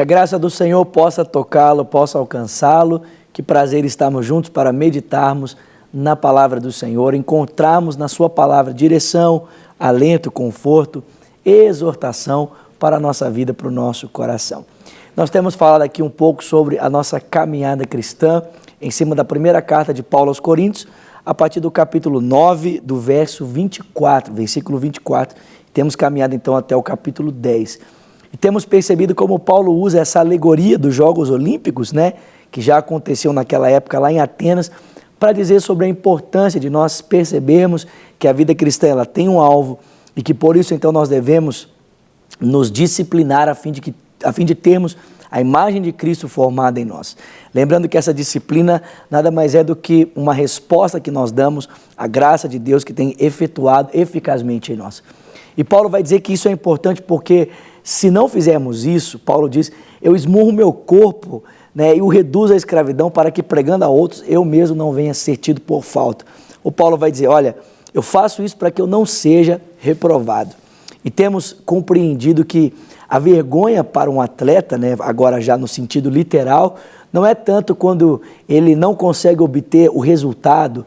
graça do Senhor possa tocá-lo, possa alcançá-lo. Que prazer estarmos juntos para meditarmos na palavra do Senhor, encontrarmos na sua palavra direção, alento, conforto, exortação para a nossa vida, para o nosso coração. Nós temos falado aqui um pouco sobre a nossa caminhada cristã, em cima da primeira carta de Paulo aos Coríntios, a partir do capítulo 9, do verso 24, versículo 24. Temos caminhado então até o capítulo 10. E temos percebido como Paulo usa essa alegoria dos Jogos Olímpicos, né, que já aconteceu naquela época lá em Atenas, para dizer sobre a importância de nós percebermos que a vida cristã ela tem um alvo e que por isso então nós devemos nos disciplinar a fim de termos a imagem de Cristo formada em nós. Lembrando que essa disciplina nada mais é do que uma resposta que nós damos à graça de Deus que tem efetuado eficazmente em nós. E Paulo vai dizer que isso é importante porque se não fizermos isso, Paulo diz, eu esmurro meu corpo, né, e o reduzo à escravidão para que pregando a outros eu mesmo não venha ser tido por falta. O Paulo vai dizer, olha, eu faço isso para que eu não seja reprovado. E temos compreendido que a vergonha para um atleta, né, agora já no sentido literal, não é tanto quando ele não consegue obter o resultado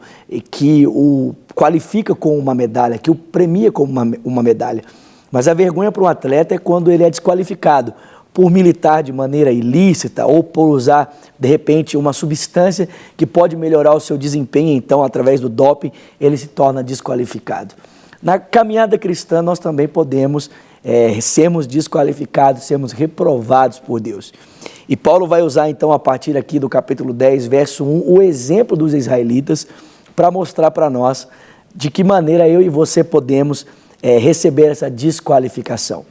que o qualifica com uma medalha, que o premia com uma medalha. Mas a vergonha para um atleta é quando ele é desqualificado por militar de maneira ilícita ou por usar, de repente, uma substância que pode melhorar o seu desempenho, então, através do doping, ele se torna desqualificado. Na caminhada cristã, nós também podemos sermos desqualificados, sermos reprovados por Deus. E Paulo vai usar, então, a partir aqui do capítulo 10, verso 1, o exemplo dos israelitas para mostrar para nós de que maneira eu e você podemos receber essa desqualificação.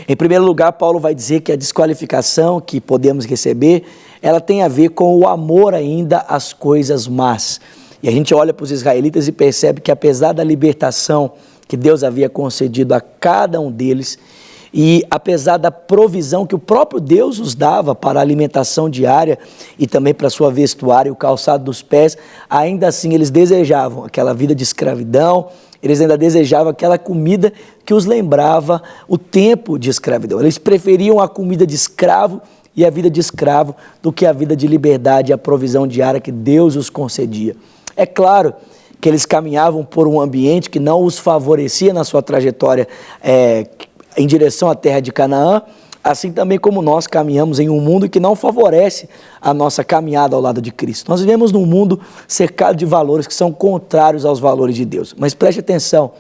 Em primeiro lugar, Paulo vai dizer que a desqualificação que podemos receber, ela tem a ver com o amor ainda às coisas más. E a gente olha para os israelitas e percebe que apesar da libertação que Deus havia concedido a cada um deles, e apesar da provisão que o próprio Deus os dava para a alimentação diária e também para a sua vestuária e o calçado dos pés, ainda assim eles desejavam aquela vida de escravidão, eles ainda desejavam aquela comida que os lembrava o tempo de escravidão. Eles preferiam a comida de escravo e a vida de escravo do que a vida de liberdade e a provisão diária que Deus os concedia. É claro que eles caminhavam por um ambiente que não os favorecia na sua trajetória em direção à terra de Canaã, assim também como nós caminhamos em um mundo que não favorece a nossa caminhada ao lado de Cristo. Nós vivemos num mundo cercado de valores que são contrários aos valores de Deus. Mas preste atenção,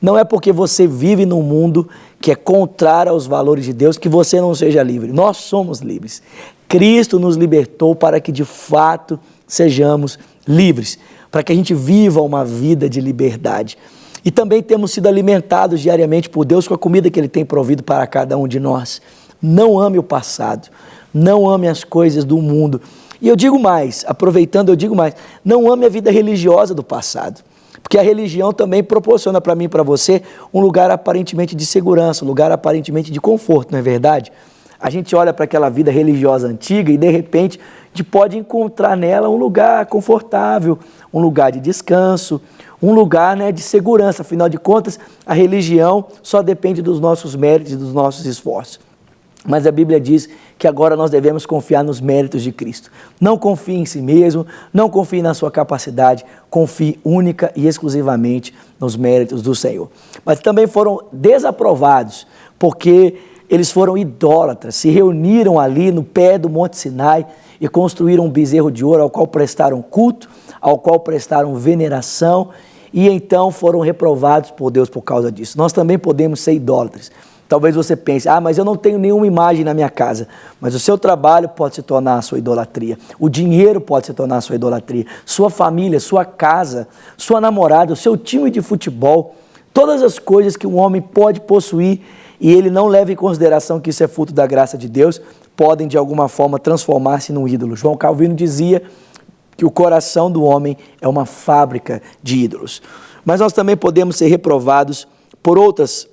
não é porque você vive num mundo que é contrário aos valores de Deus que você não seja livre. Nós somos livres. Cristo nos libertou para que de fato sejamos livres, para que a gente viva uma vida de liberdade. E também temos sido alimentados diariamente por Deus com a comida que Ele tem provido para cada um de nós. Não ame o passado, não ame as coisas do mundo. E eu digo mais, aproveitando eu digo mais, não ame a vida religiosa do passado. Porque a religião também proporciona para mim e para você um lugar aparentemente de segurança, um lugar aparentemente de conforto, não é verdade? A gente olha para aquela vida religiosa antiga e de repente a gente pode encontrar nela um lugar confortável, um lugar de descanso, um lugar, né, de segurança. Afinal de contas, a religião só depende dos nossos méritos e dos nossos esforços. Mas a Bíblia diz que agora nós devemos confiar nos méritos de Cristo. Não confie em si mesmo, não confie na sua capacidade, confie única e exclusivamente nos méritos do Senhor. Mas também foram desaprovados, porque eles foram idólatras, se reuniram ali no pé do Monte Sinai e construíram um bezerro de ouro ao qual prestaram culto, ao qual prestaram veneração e então foram reprovados por Deus por causa disso. Nós também podemos ser idólatras. Talvez você pense, mas eu não tenho nenhuma imagem na minha casa. Mas o seu trabalho pode se tornar a sua idolatria. O dinheiro pode se tornar a sua idolatria. Sua família, sua casa, sua namorada, o seu time de futebol. Todas as coisas que um homem pode possuir e ele não leva em consideração que isso é fruto da graça de Deus, podem de alguma forma transformar-se num ídolo. João Calvino dizia que o coração do homem é uma fábrica de ídolos. Mas nós também podemos ser reprovados por outras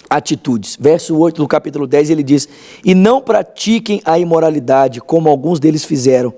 atitudes. Verso 8 do capítulo 10, ele diz, e não pratiquem a imoralidade, como alguns deles fizeram,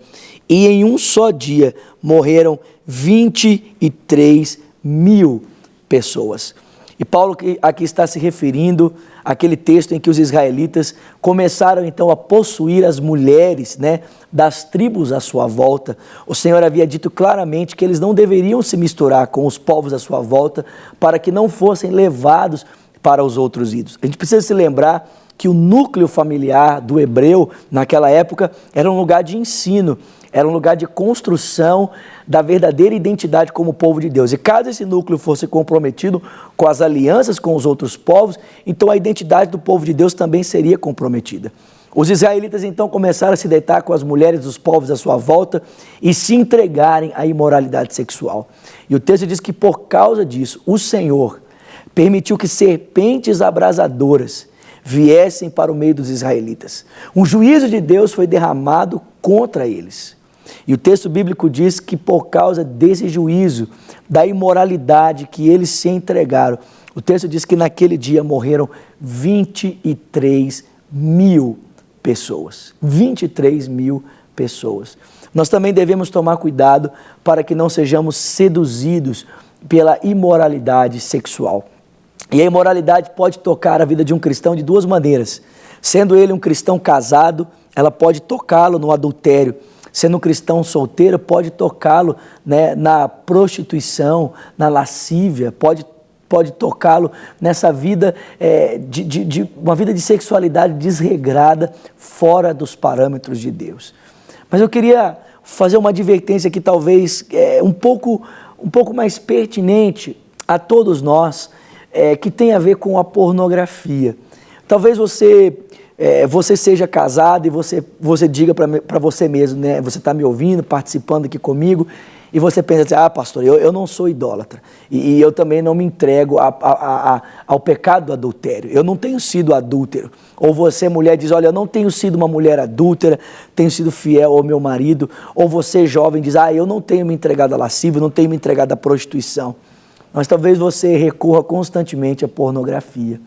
e em um só dia morreram 23 mil pessoas. E Paulo aqui está se referindo aquele texto em que os israelitas começaram então a possuir as mulheres, né, das tribos à sua volta. O Senhor havia dito claramente que eles não deveriam se misturar com os povos à sua volta para que não fossem levados para os outros ídolos. A gente precisa se lembrar que o núcleo familiar do hebreu naquela época era um lugar de ensino, era um lugar de construção da verdadeira identidade como povo de Deus. E caso esse núcleo fosse comprometido com as alianças com os outros povos, então a identidade do povo de Deus também seria comprometida. Os israelitas então começaram a se deitar com as mulheres dos povos à sua volta e se entregarem à imoralidade sexual. E o texto diz que por causa disso, o Senhor permitiu que serpentes abrasadoras viessem para o meio dos israelitas. Um juízo de Deus foi derramado contra eles. E o texto bíblico diz que por causa desse juízo, da imoralidade que eles se entregaram, o texto diz que naquele dia morreram 23 mil pessoas. 23 mil pessoas. Nós também devemos tomar cuidado para que não sejamos seduzidos pela imoralidade sexual. E a imoralidade pode tocar a vida de um cristão de duas maneiras. Sendo ele um cristão casado, ela pode tocá-lo no adultério. Sendo um cristão solteiro, pode tocá-lo, né, na prostituição, na lascívia, pode tocá-lo nessa vida, uma vida de sexualidade desregrada, fora dos parâmetros de Deus. Mas eu queria fazer uma advertência que talvez um pouco mais pertinente a todos nós, que tem a ver com a pornografia. Talvez você seja casado e você diga para você mesmo, né? Você está me ouvindo, participando aqui comigo, e você pensa assim, pastor, eu não sou idólatra, e eu também não me entrego ao pecado do adultério, eu não tenho sido adúltero. Ou você, mulher, diz, olha, eu não tenho sido uma mulher adúltera, tenho sido fiel ao meu marido. Ou você, jovem, diz, eu não tenho me entregado à lascívia, não tenho me entregado à prostituição. Mas talvez você recorra constantemente à pornografia.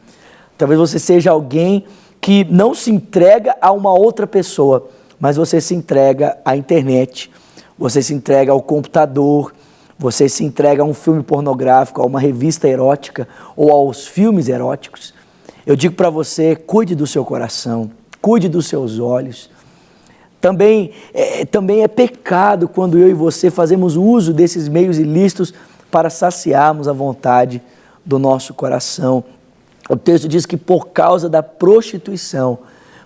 Talvez você seja alguém que não se entrega a uma outra pessoa, mas você se entrega à internet, você se entrega ao computador, você se entrega a um filme pornográfico, a uma revista erótica ou aos filmes eróticos. Eu digo para você, cuide do seu coração, cuide dos seus olhos. Também é pecado quando eu e você fazemos uso desses meios ilícitos para saciarmos a vontade do nosso coração. O texto diz que por causa da prostituição,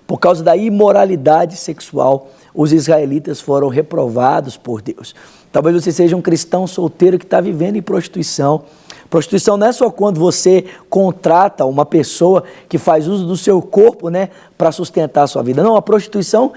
por causa da imoralidade sexual, os israelitas foram reprovados por Deus. Talvez você seja um cristão solteiro que está vivendo em prostituição. Prostituição não é só quando você contrata uma pessoa que faz uso do seu corpo, né, para sustentar a sua vida. Não, a prostituição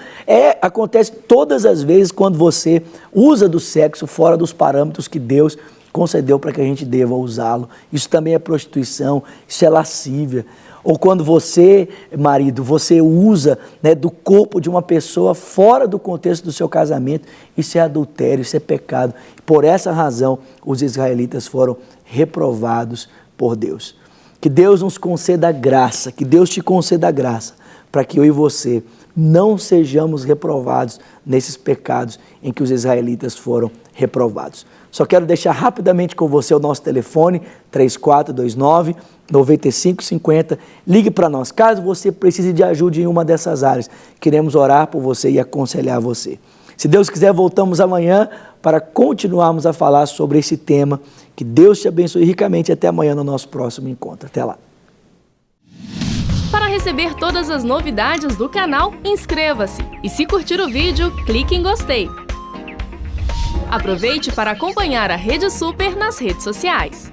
acontece todas as vezes quando você usa do sexo fora dos parâmetros que Deus concedeu para que a gente deva usá-lo. Isso também é prostituição, isso é lascívia. Ou quando você, marido, você usa, né, do corpo de uma pessoa fora do contexto do seu casamento, isso é adultério, isso é pecado. Por essa razão, os israelitas foram reprovados por Deus. Que Deus nos conceda graça, que Deus te conceda graça, para que eu e você não sejamos reprovados nesses pecados em que os israelitas foram reprovados. Só quero deixar rapidamente com você o nosso telefone, 3429-9550. Ligue para nós, caso você precise de ajuda em uma dessas áreas. Queremos orar por você e aconselhar você. Se Deus quiser, voltamos amanhã para continuarmos a falar sobre esse tema. Que Deus te abençoe ricamente. Até amanhã no nosso próximo encontro. Até lá. Para receber todas as novidades do canal, inscreva-se. E se curtir o vídeo, clique em gostei. Aproveite para acompanhar a Rede Super nas redes sociais.